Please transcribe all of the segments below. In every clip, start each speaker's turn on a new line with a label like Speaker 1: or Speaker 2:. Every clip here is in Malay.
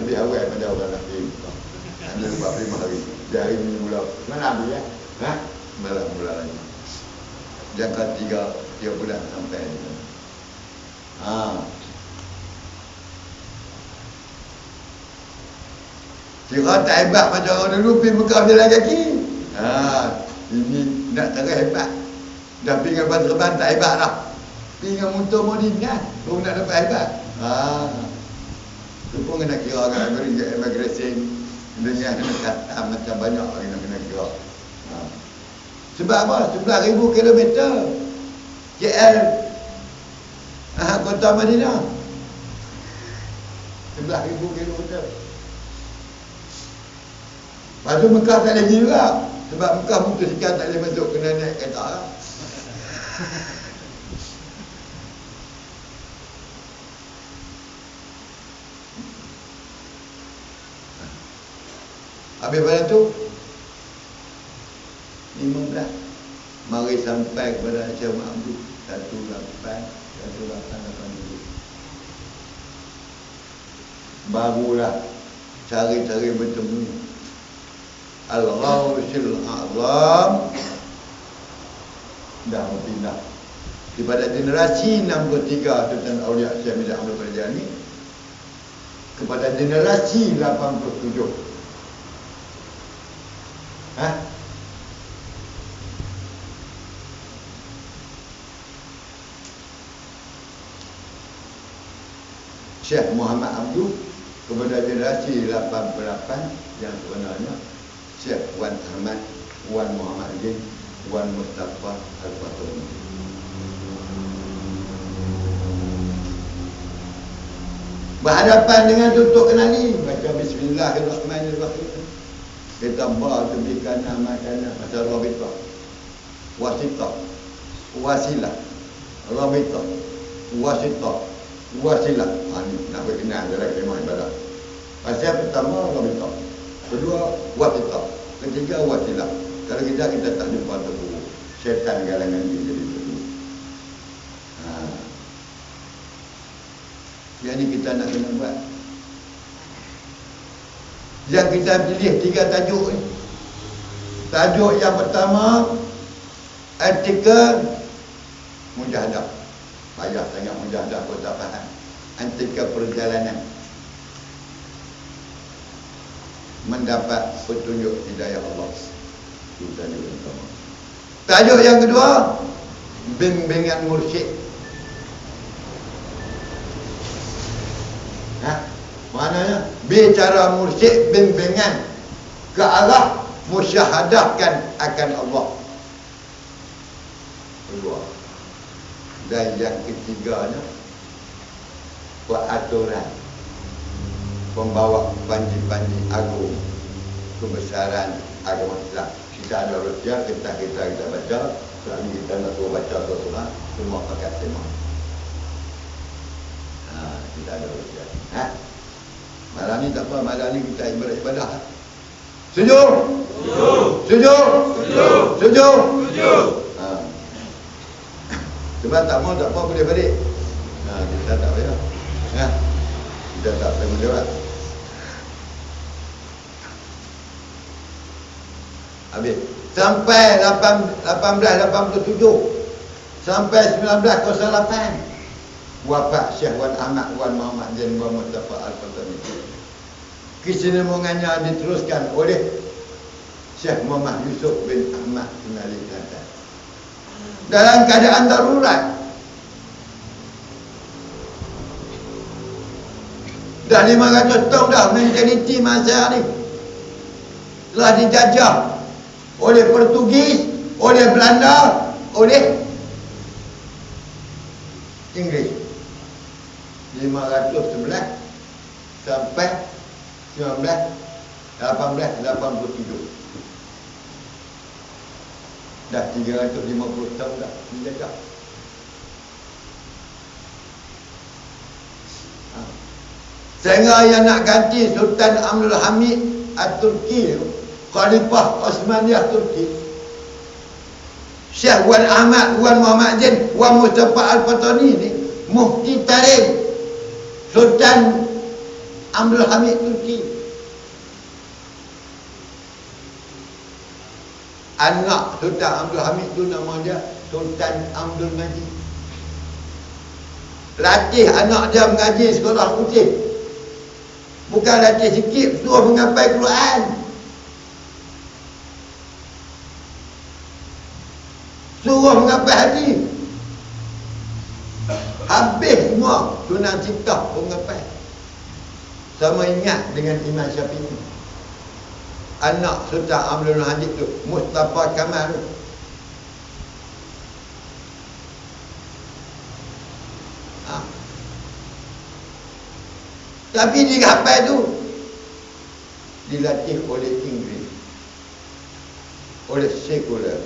Speaker 1: lebih awal pada orang nak pergi. Hanya 45 hari. Dari mula. Mana ambil ya? Mula lagi. Jangka 3 bulan sampai di sana. Kira tak hebat macam orang dulu pergi Mekah jalan kaki. Ini nak terang hebat. Dah pergi dengan bas terbang tak hebat dah. Pergi dengan motor Madinah baru nak dapat hebat. Itu pun kena kira kan immigration dengan kata macam banyak kena kira. Sebab apa? 11,000 kilometer KL kota Madinah 11,000 kilometer. Lepas tu Mekah tak lagi juga. Sebab Mekah motosikal tak boleh masuk, kena naik kereta lah. Habis pada tu 15 mari sampai kepada Syekh Mahmud 1887. Barulah cari-cari bertemu Al-Ghawsil A'zam dah berpindah kepada generasi 63 Sultan Aulia Syekh Mirza Ahmad Al-Jani kepada generasi 87. Syekh Muhammad Abdul kepada generasi 88 yang sebenarnya Syekh Wan Ahmad, Wan Muhammad Din, Wan Mustafa Al-Fatuni. Berhadapan dengan tutup kenali, baca Bismillahirrahmanirrahim. Kita berikan nama-nama macam Rabitah, Wasitah, Wasilah, Rabitah, Wasitah, Wasilah. Ini nak berkenal dalam kemah ibadah. Pasal pertama Rabitah, kedua Wasitah, ketiga Wasilah. Kalau kita tak jumpa terburuk, syaitan galangan dia jadi terburuk. Yang ni kita nak kena buat. Yang kita pilih 3 tajuk ni. Tajuk yang pertama, etika mujahadah. Payah sangat mujahadah kau tak faham. Etika perjalanan mendapat petunjuk hidayah Allah. Itu tajuk yang pertama. Tajuk yang kedua, bimbingan mursyid. Maknanya bicara mursyid, bimbingan ke arah musyahadahkan akan Allah. Kedua. Dan yang ketiganya, peraturan pembawa panji-panji agung kebesaran agama Islam. Kita ada rusia, kita baca. Selama kita nak suruh baca surah, semua pakai tema. Kita ada rusia. Malam ni tak apa, malam ni kita ibadah. Setuju? Setuju? Setuju? Sebab tak mau tak apa boleh balik. Kita tak payah. Kita tak payah menjawab. Habis. Sampai 1887 sampai 1908 wafat Syekh Wan Ahmad, Wan Muhammad Din, Wan Mustafa Al-Fatani. Kesinambungannya diteruskan oleh Syekh Muhammad Yusuf bin Ahmad bin Ali Haddad. Dalam keadaan darurat. Dah 500 tahun dah mentaliti masa ni telah dijajah oleh Portugis, oleh Belanda, oleh Inggeris. 511 sampai 1887. Dah 350 tahun dah dijajah. Sehingga yang nak ganti Sultan Abdul Hamid At-Turki, Khalifah Osmaniyah Turki, Syekh Wan Ahmad, Wan Muhammad Din, Wan Mustafa Al-Fatani ni, Mufti Tarim Sultan Abdul Hamid Turki. Anak Sultan Abdul Hamid tu nama dia Sultan Abdul Majid. Latih anak dia mengaji sekolah putih. Bukan latih sikit, suruh menghafal Quran. Suruh menghafal hadis. Habis semua Sunan Sitah pun menghafal. Sama ingat dengan Imam Syafi'i. Anak Sultan Abdul Majid tu, Mustafa Kamal tu. Tapi di kapal tu dilatih oleh Inggris, oleh sekular.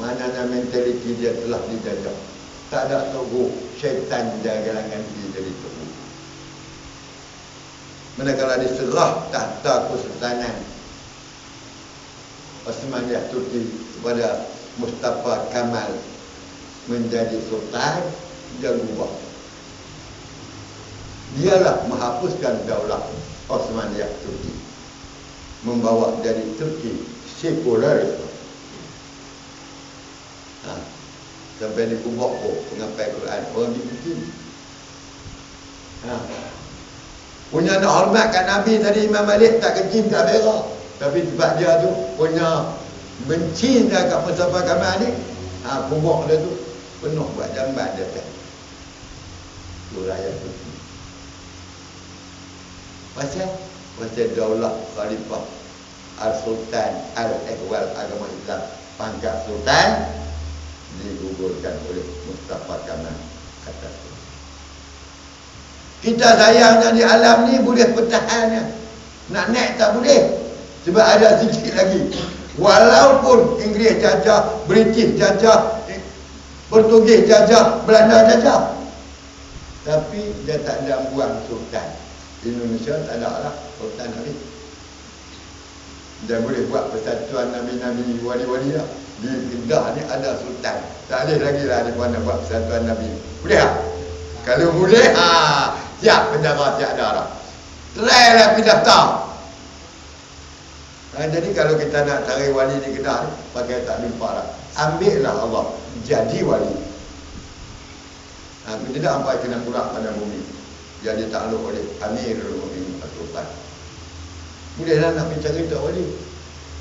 Speaker 1: Mana mentaliti dia telah dijajah. Tak ada tokoh syaitan di kalangan dia jadi tokoh. Manakala diserah tahta kesultanan Osmaniyah Turki kepada Mustafa Kamal menjadi sultan, dia berubah. Dialah menghapuskan daulah Osmaniyah Turki, membawa dari Turki sekular. Sampai di kubur pengapai Quran orang dibikin. Punya nak hormatkan Nabi tadi Imam Malik tak kecil tak berak. Tapi sebab dia tu punya benci dekat Mustafa Kamal ni, kubur dia tu penuh buat jamban dia tak. Tu rakyat Turki. Pasal daulah Khalifah Al-Sultan Al-Ikhwal agama Islam, pangkat Sultan digugurkan oleh Mustafa Kamal atas. Kita sayangnya di alam ni boleh pertahannya. Nak naik tak boleh. Sebab ada sikit lagi. Walaupun Inggeris jajah, British jajah, Portugis jajah, Belanda jajah, tapi dia tak ada buang sultan. Indonesia tak ada lah sultan Nabi. Dia boleh buat persatuan Nabi-Nabi, wali-wali lah. Di Kedah ni ada sultan. Tak boleh lagi lah dia nak buat persatuan Nabi. Boleh tak? Kalau boleh, siap penjara, siap darah. Try lah pergi daftar. Jadi kalau kita nak cari wali di Kedah ni, pakai tak lupa lah. Ambil lah Allah, jadi wali. Tidak sampai kena kurang pada bumi. Jadi takluk oleh Amirul Mukminin Sultan. Bolehlah nak mencari tak wali.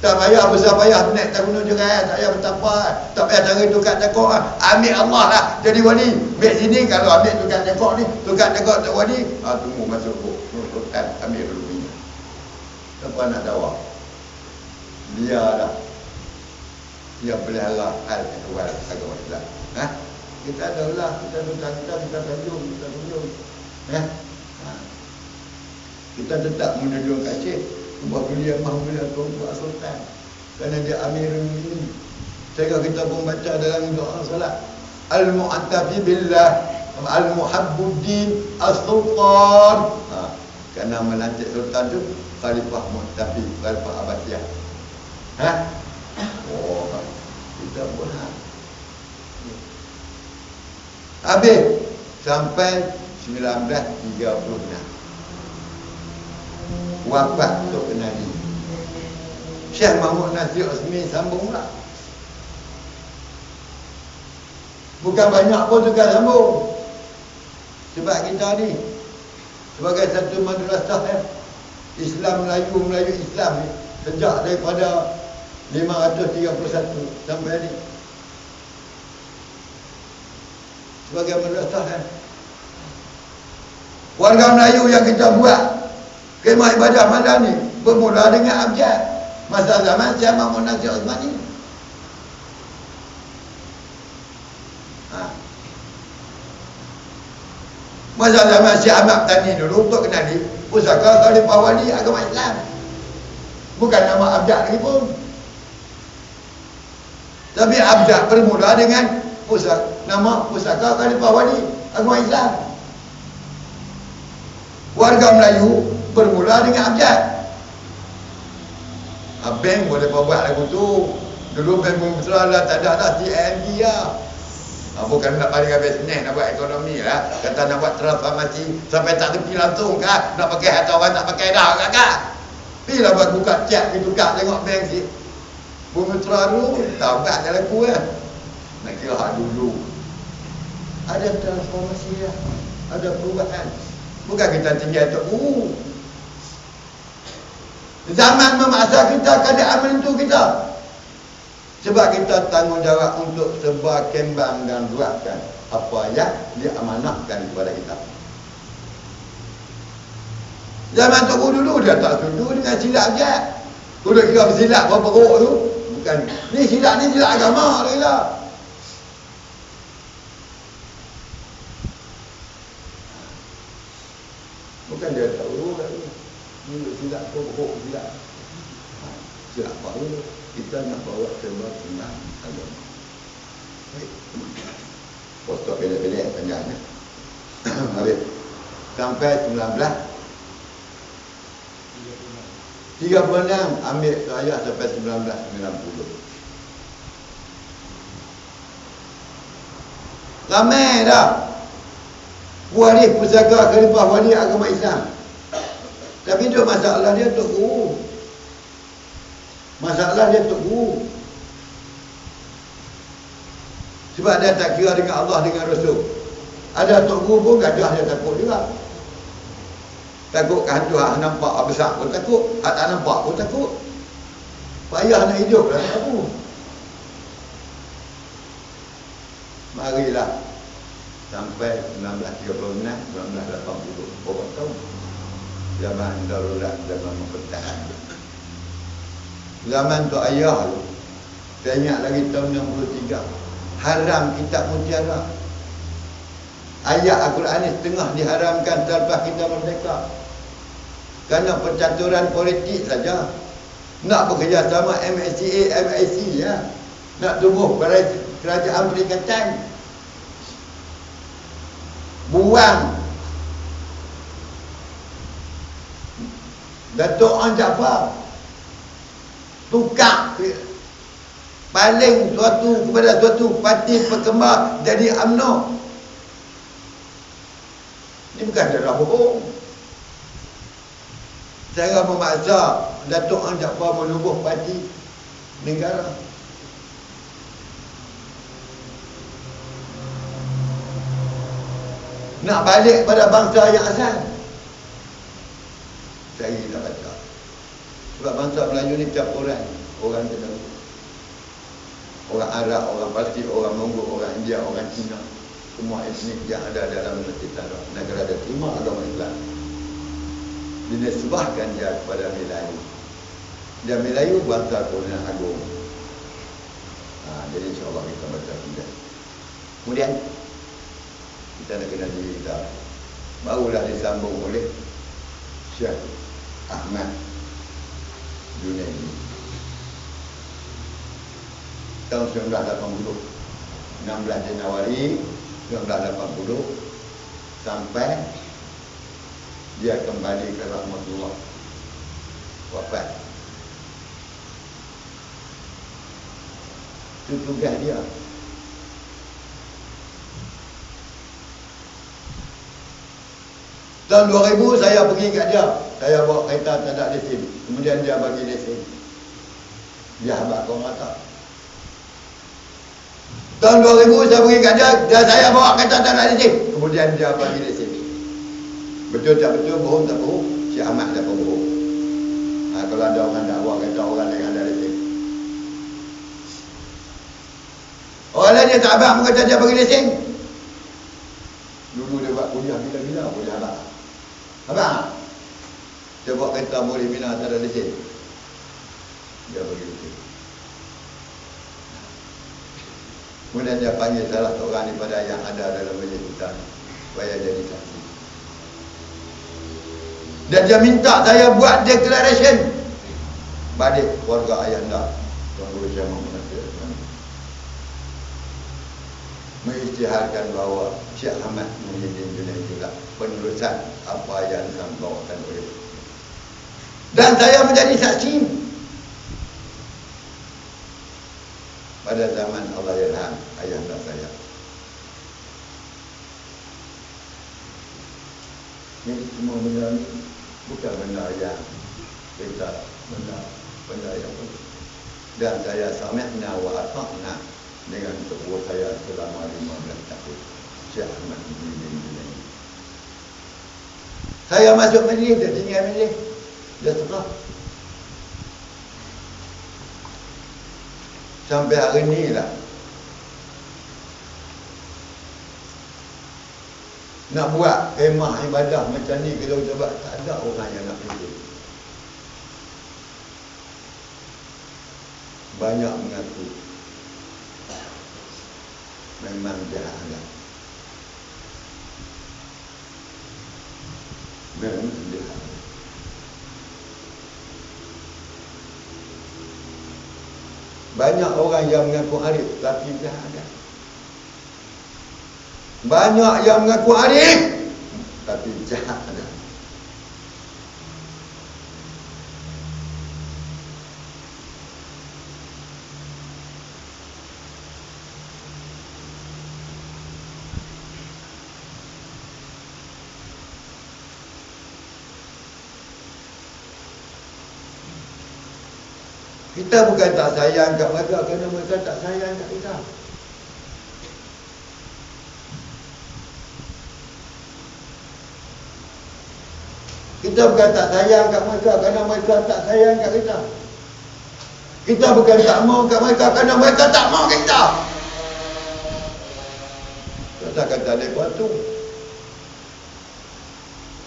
Speaker 1: Tak payah besar payah naik tak gunung jerai, tak payah bertapa, tak payah cari tukang tekok. Ambil Allah lah jadi wali. Ambil sini kalau ambil tukang tekok ni, tukang tekok tak wali, tunggu masuk Sultan Amirul Mukminin. Siapa nak jawab? Dia lah. Dia pelihara al-ikhwal agama Islam. Kita adalah kita tunjung. Kita tetap menunjuk kasih buat beliau buat sultan kerana dia Amirul Mukminin. Sehingga kita pun baca dalam doa salat, al-mu'tafi billah al-muhabbuddin as-sultan. Kerana melantik sultan tu khalifah mu'tafi, khalifah Abbasiyah. Kita pun habis sampai 1936 wafat Tok Kenali. Syekh Mahmud Nasir Osmi sambung pula. Bukan banyak pun tukar sambung. Sebab kita ni sebagai satu madrasah Islam Melayu Islam ni, sejak daripada 531 sampai ni sebagai madrasah warga Melayu yang kita buat kemah ibadah malam ni bermula dengan abjad masa zaman Syekh Mahmud Nasir Osman ni. Masa zaman Syekh Ahmad Tani dulu Tok Kenali pusaka Khalifah Wali agama Islam. Bukan nama abjad lagi pun. Tapi abjad bermula dengan nama pusaka Khalifah Wali agama Islam. Warga Melayu bermula dengan abjad. Bank boleh buat lagu tu. Dulu bank Bumi Putra lah, tak ada lah CIMB lah. Bukan nak balik bisnes, nak buat ekonomi lah. Kata nak buat transformasi sampai tak tepi langsung kan. Nak pakai harta orang tak pakai dah kan. Pergilah buat buka cek, pergi tukar tengok bank si Bumi Teraru, tahu tak jalan aku kan. Nak kira hak dulu. Ada transformasi lah. Ada perubahan. Bukan kita tinggal tu. Zaman memaksa kita keadaan menentu kita. Sebab kita tanggungjawab untuk sebar kembang dan luaskan apa yang diamanahkan kepada kita. Zaman Tok Guru dulu dia tak setuju dengan silap je. Kuda kira bersilap berapa rok tu. Bukan. Ni silap agama dia kira. Bukan dia tahu ni silap berapa silap. Silap baru kita nak bawa sebuah tentang agama. Baik. Foto pendek-pendek panjangnya. Mari sampai 19 36 ambil saya sampai 1990. Ramai dah waris pusaka khalifah wali agama Islam. Tapi itu masalah dia Tok Guru. Masalah dia Tok Guru. Sebab dia tak kira dengan Allah dengan Rasul. Ada Tok Guru pun gajah dia takut juga. Takut ke hantu hak nampak besar pun takut, hak tak nampak pun takut. Payah nak hidup lah aku. Marilah sampai 1936, 1980, berapa tahun? Zaman darurat, zaman mempertahan. Zaman Tok Ayah tu, saya ingat lagi tahun 63, haram kitab mutiara. Ayat Al-Quran ni setengah diharamkan selepas kita merdeka. Kerana percaturan politik saja. Nak bekerjasama MSCA, MIC ya. Nak tubuh kerajaan perikatan. Buang Datuk An Jaafar. Tukar paling suatu kepada suatu parti perkembar jadi UMNO. Ini bukan darah bohong. Cara memaksa Datuk An Jaafar menubuh parti negara. Nak balik pada bangsa yang asal. Saya tak baca. Sebab bangsa Melayu ni tiap orang tahu. Orang Arab, orang Parsi, orang Mongol, orang India, orang Cina. Semua etnik yang ada dalam negara dia terima agama Islam. Dinisbahkan dia kepada Melayu. Dan Melayu bangsa Keturunan Agong. Jadi insyaAllah kita baca tidak. Kemudian kita nak kenal diri kita. Barulah disambung oleh Syekh Ahmad Junaidi. Tahun 1980, 16 Januari 1980 sampai dia kembali ke rahmatullah, wafat. Itu tugas dia. Tahun 2000 saya pergi kat dia. Saya bawa kereta tak ada lesen. Kemudian dia bagi lesen. Dia habaq kau mata. Tahun 2000 saya pergi kat dia, dan saya bawa kereta tak ada lesen. Kemudian dia bagi lesen. Betul tak betul, bohong tak bohong, Syekh Ahmad dapat bohong. Kalau ada orang dakwa kata orang lain ada lesen. Orang lain dia tak habaq pun kata dia bagi lesen. Dulu dia buat kuliah bila-bila boleh habaq. Habaq. Dia buat kereta boleh bina tak ada lesen. Dia bagi lesen. Kemudian dia panggil salah seorang daripada yang ada dalam majlis kita supaya jadi saksi. Dan dia minta saya buat declaration balik keluarga ayahanda Tuan Guru Syekh Muhammad Nasir, mengisytiharkan bahawa Syekh Ahmad Muhyiddin Junaidi lah penerusan apa yang disampaikan oleh, dan saya menjadi saksi pada zaman Allahyarham ayahanda saya semua benda ni bukan benda yang kita benda yang penting. Dan saya sami'na wa ata'na dengan sebuah saya selama 15 tahun. Syekh Ahmad bin Muhammad. Saya masuk majlis, dia tinggal majlis. Dia suka. Sampai hari ni lah. Nak buat kemah ibadah macam ni kalau coba tak ada orang yang nak pergi. Banyak mengaku memang jahat. Memang jahat. Banyak orang yang mengaku arif tapi jahat. Banyak yang mengaku arif tapi jahat. Kita bukan tak sayang kat mereka kerana mereka tak sayang kat kita. Kita bukan tak sayang kat mereka kerana mereka tak sayang kat kita. Kita bukan tak mau kat mereka kerana mereka tak mau kita. Kata-kata mereka tu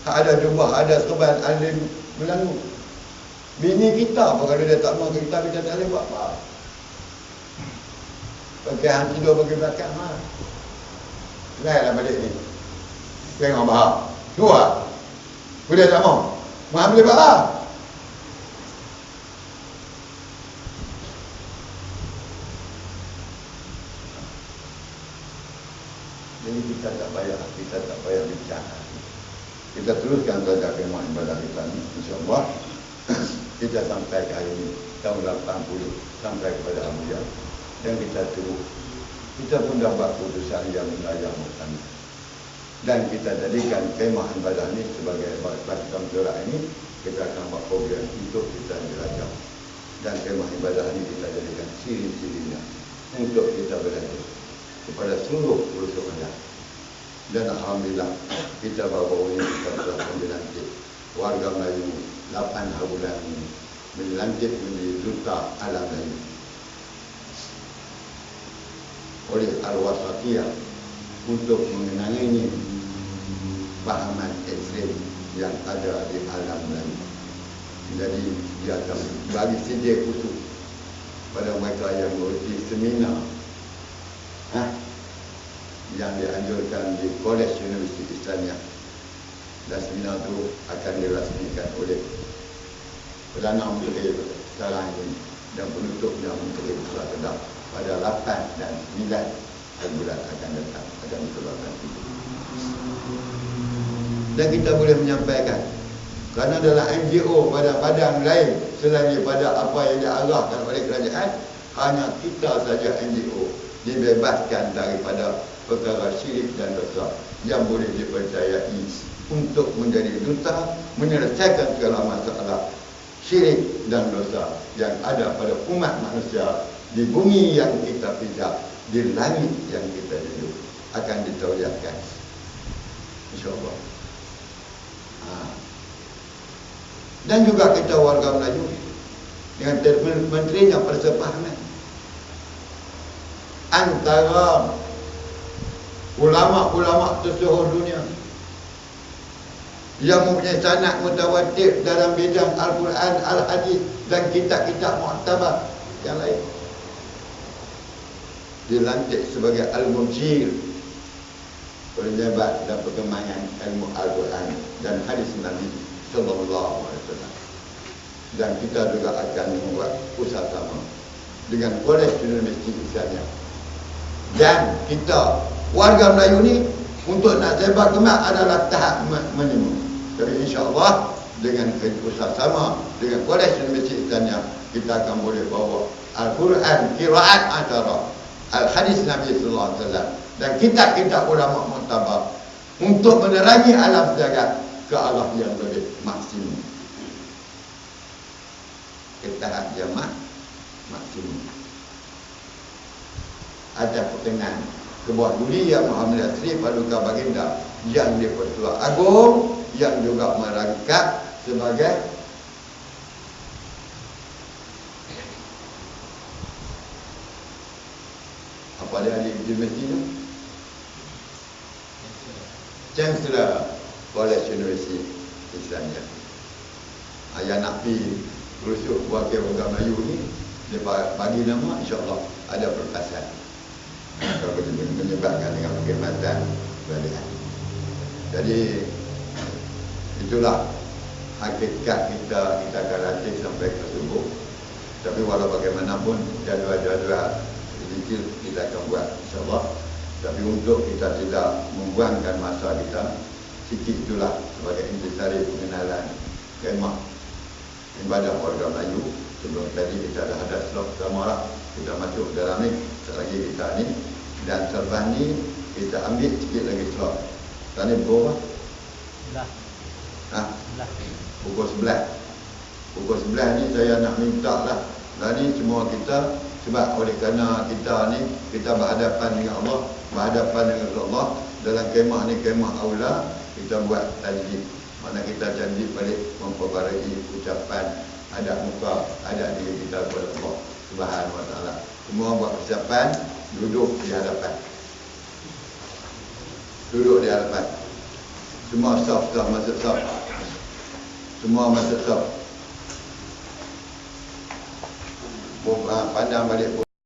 Speaker 1: ada jubah, ada serban alim Melayu. Bini kita pun kalau dia tak mau kita, kita tak boleh buat apa. Pakai hang tidur bagi belakang lah. Lainlah balik ni. Tengok bahar. Dua. Boleh tak mau? Mau boleh bahar. Jadi kita tak payah bicara. Kita teruskan saja kemah ibadah kita ni, insya-Allah. Kita sampai ke hari ini tahun 80 sampai kepada Abuja dan kita tunggu. Kita pun dah buat keputusan yang mengajar Muhammad dan kita jadikan kemah ibadah ini sebagai barisan gerak ini. Kita akan buat program untuk kita jelajah dan kemah ibadah ini kita jadikan ciri-cirinya untuk kita belajar kepada seluruh pelosok Malaysia. Dan alhamdulillah kita baru ini kita telah dilantik warga Melayu 8 bulan ini dilantik menjadi duta alam Melayu oleh Al-Wasatiyah untuk mengenangi pahaman ekstrim yang ada di alam Melayu. Jadi dia akan bagi sedia khusus pada mereka yang mengikuti seminar yang dianjurkan di Kolej Universiti Islamiah, dan seminar itu akan dirasmikan oleh Perdana Menteri sekarang ini dan penutupnya Menteri Besar Kedah pada 8 dan 9 bulan akan datang akan dikeluarkan itu. Dan kita boleh menyampaikan kerana dalam NGO pada badan lain selain daripada apa yang diarahkan oleh kerajaan, hanya kita saja NGO dibebaskan daripada perkara syirik dan dosa yang boleh dipercayai untuk menjadi duta menyelesaikan segala masalah syirik dan dosa yang ada pada umat manusia di bumi yang kita pijak, di langit yang kita hidup, akan ditauliakan, insya-Allah. Dan juga kita warga Melayu dengan menterinya persepahaman antara ulama-ulama seluruh dunia yang mempunyai sanad mutawatir dalam bidang Al-Quran, Al-Hadis dan kitab-kitab muktabar yang lain, dilantik sebagai Al-Mubshir, penyebat dan perkembangan ilmu Al-Quran dan hadis Nabi sallallahu alaihi wasallam. Dan kita juga akan membuat usaha sama dengan Kolej Universiti Islamiah. Dan kita warga Melayu ni untuk nak sebar kemak adalah tahap minimum. Tapi insya-Allah dengan usaha sama dengan Kolej Universiti Islamiah, kita akan boleh bawa Al-Quran qiraat asyara, Al-Hadis Nabi sallallahu alaihi wasallam dan kitab-kitab ulama muktabar untuk menerangi alam jagat ke arah yang lebih maksimum. Ke tahap yang maksimum. Ada pertengahan ke bawah budi yang Muhammad Sri Paduka Baginda yang di-Pertua Agong, yang juga merangkap sebagai apa dia di universiti tu? Chancellor College University Islamia. Yang nak pergi rusuk wakil orang Melayu ni, dia bagi nama, insyaAllah ada perpasan. Kalau menyebabkan dengan perkhidmatan balihan. Jadi itulah hakikat kita akan latih sampai ke subuh. Tapi walau bagaimanapun jadual-jadual sedikit kita akan buat, insyaAllah. Tapi untuk kita tidak membuangkan masa kita, sikit itulah sebagai intisari pengenalan kemah ibadah warga Melayu. Sebelum tadi kita dah ada slot sama lah, kita masuk dalam ni, selagi kita ni. Dan selepas ni kita ambil sikit lagi slot. Tadi pukul berapa? Pukul 11. Pukul 11 ni saya nak minta lah. Dan ni semua kita, sebab oleh kerana kita ni, kita berhadapan dengan Allah, berhadapan dengan Allah. Dalam kemah ni, kemah aula, kita buat tajdid. Mana kita tajdid balik memperbarui ucapan, adab muka, adab diri kita kepada Allah Subhanahu Wa Taala. Semua buat persiapan, duduk di hadapan. Duduk di hadapan. Semua saf-saf masuk saf. Semua masuk saf. Pandang balik